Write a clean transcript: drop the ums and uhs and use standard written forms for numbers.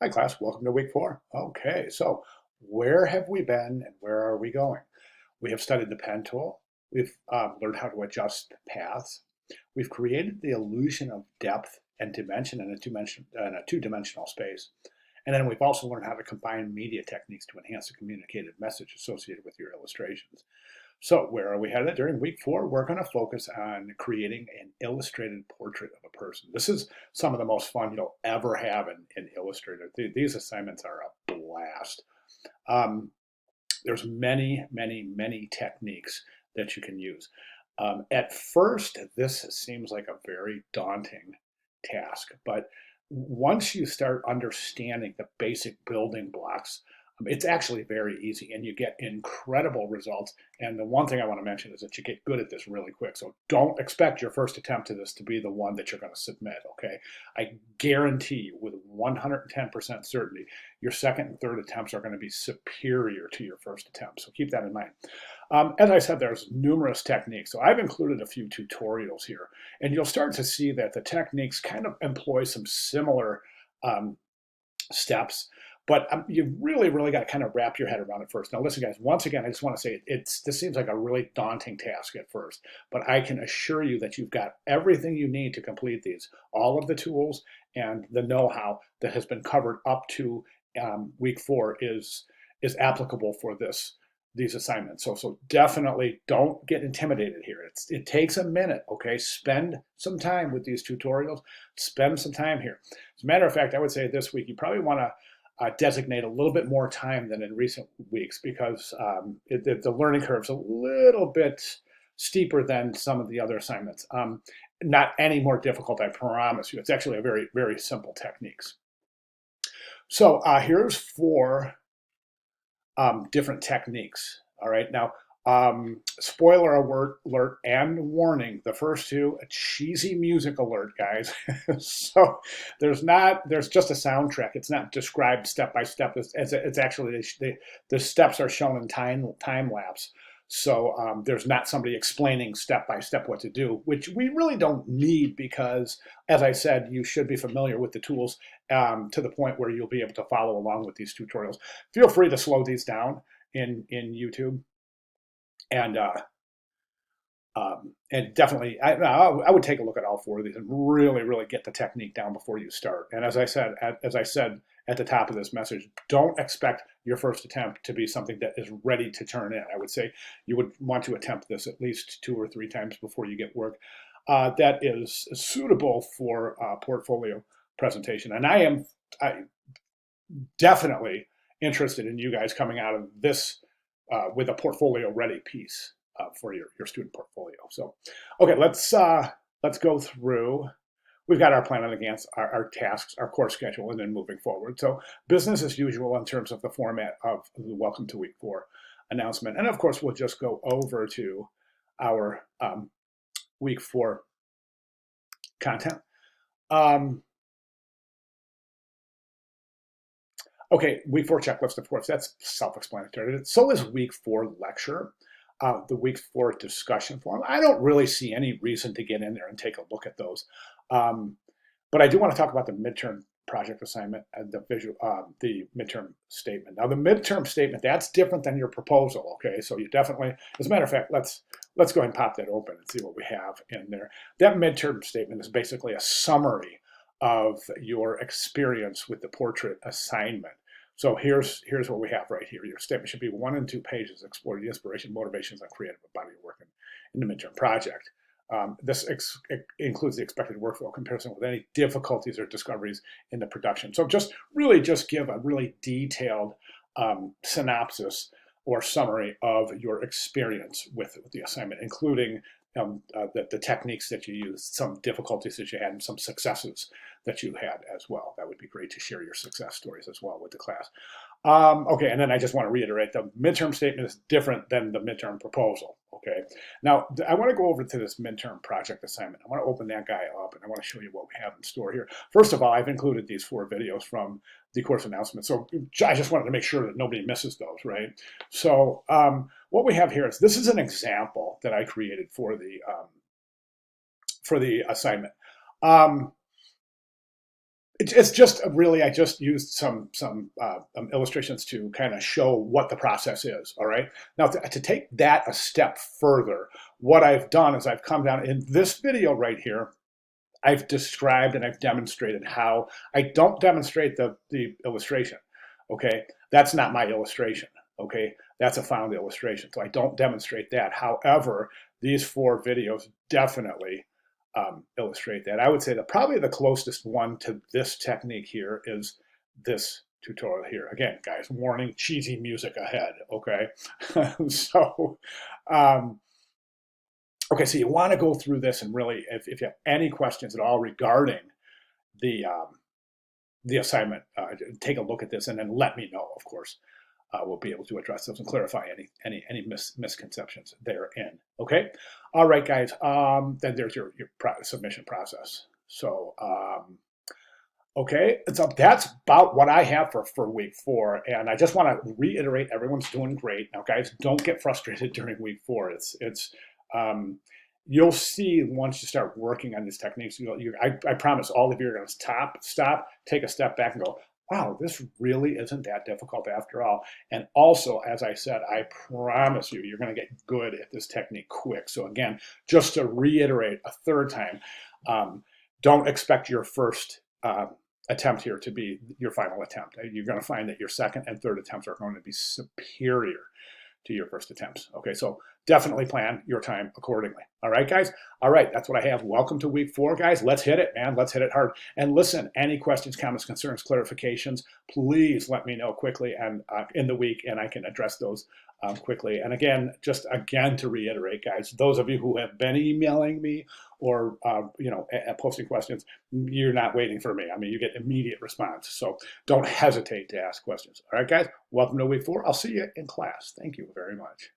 Hi, class. Welcome to week 4. Okay, so where have we been and where are we going? We have studied the pen tool. We've learned how to adjust paths. We've created the illusion of depth and dimension in a two-dimensional space. And then we've also learned how to combine media techniques to enhance the communicated message associated with your illustrations. So where are we headed? During week 4, we're going to focus on creating an illustrated portrait of a person. This is some of the most fun you'll ever have in Illustrator. These assignments are a blast. Um, there's many techniques that you can use. At first, this seems like a very daunting task, but once you start understanding the basic building blocks, it's actually very easy and you get incredible results. And the one thing I want to mention is that you get good at this really quick. So don't expect your first attempt at this to be the one that you're going to submit, okay? I guarantee you with 110% certainty, your second and third attempts are going to be superior to your first attempt. So keep that in mind. As I said, there's numerous techniques. So I've included a few tutorials here, and you'll start to see that the techniques kind of employ some similar um, steps, but you really got to kind of wrap your head around it first. Now, listen, guys, once again, I just want to say this seems like a really daunting task at first, but I can assure you that you've got everything you need to complete these. All of the tools and the know-how that has been covered up to week 4 is applicable for these assignments. So definitely don't get intimidated here. It takes a minute, okay? Spend some time with these tutorials. Spend some time here. As a matter of fact, I would say this week you probably want to designate a little bit more time than in recent weeks because the learning curve is a little bit steeper than some of the other assignments. Not any more difficult, I promise you. It's actually a very simple techniques. So here's 4 different techniques. All right, now spoiler alert and warning: the first 2, a cheesy music alert, guys. So there's just a soundtrack. It's not described step by step. It's actually the steps are shown in time lapse. So there's not somebody explaining step by step what to do, which we really don't need because, as I said, you should be familiar with the tools to the point where you'll be able to follow along with these tutorials. Feel free to slow these down in YouTube, and definitely I would take a look at all 4 of these and really get the technique down before you start. And as I said at the top of this message, don't expect your first attempt to be something that is ready to turn in. I would say you would want to attempt this at least 2 or 3 times before you get work that is suitable for portfolio presentation. And I definitely interested in you guys coming out of this with a portfolio ready piece for your student portfolio. So, okay, let's go through. We've got our plan in advance, our tasks, our course schedule, and then moving forward. So, business as usual in terms of the format of the Welcome to Week 4 announcement. And of course, we'll just go over to our Week 4 content. Okay, week 4 checklist, of course, that's self-explanatory. So is week 4 lecture, the week 4 discussion forum. I don't really see any reason to get in there and take a look at those. But I do want to talk about the midterm project assignment and the midterm statement. Now, the midterm statement, that's different than your proposal, okay? So you definitely, as a matter of fact, let's go ahead and pop that open and see what we have in there. That midterm statement is basically a summary of your experience with the portrait assignment. So here's what we have right here. Your statement should be 1 and 2 pages, exploring the inspiration, motivations, and creative body of work in the midterm project. This includes the expected workflow comparison with any difficulties or discoveries in the production. So just give a really detailed synopsis or summary of your experience with the assignment, including the techniques that you used, some difficulties that you had, and some successes that you had as well. That would be great to share your success stories as well with the class. Okay, and then I just want to reiterate, the midterm statement is different than the midterm proposal, okay? Now, I want to go over to this midterm project assignment. I want to open that guy up, and I want to show you what we have in store here. First of all, I've included these 4 videos from the course announcement, so I just wanted to make sure that nobody misses those, right? So what we have here is, this is an example that I created for the assignment. It's just really, I just used some illustrations to kind of show what the process is. All right. Now to take that a step further, what I've done is I've come down in this video right here. I've described and I've demonstrated how I don't demonstrate the illustration. Okay, that's not my illustration. Okay, that's a found illustration, so I don't demonstrate that. However, these 4 videos definitely illustrate that. I would say that probably the closest one to this technique here is this tutorial here. Again, guys, warning, cheesy music ahead. Okay, so. Okay, so you want to go through this and really, if you have any questions at all regarding the assignment, take a look at this and then let me know. Of course, we'll be able to address those and clarify any misconceptions therein. Okay, all right, guys. Then there's your submission process. So. Okay, so that's about what I have for week 4, and I just want to reiterate, everyone's doing great. Now, guys, don't get frustrated during week 4. Um, you'll see once you start working on these techniques. I promise all of you are going to stop, take a step back, and go, "Wow, this really isn't that difficult after all." And also, as I said, I promise you, you're going to get good at this technique quick. So again, just to reiterate a third time, don't expect your first attempt here to be your final attempt. You're going to find that your second and third attempts are going to be superior to your first attempts. Okay, so definitely plan your time accordingly. All right, guys? All right, that's what I have. Welcome to week 4, guys. Let's hit it, man. Let's hit it hard. And listen, any questions, comments, concerns, clarifications, please let me know quickly and in the week, and I can address those quickly. And again, just again to reiterate, guys, those of you who have been emailing me or posting questions, you're not waiting for me. I mean, you get immediate response. So don't hesitate to ask questions. All right, guys, welcome to week 4. I'll see you in class. Thank you very much.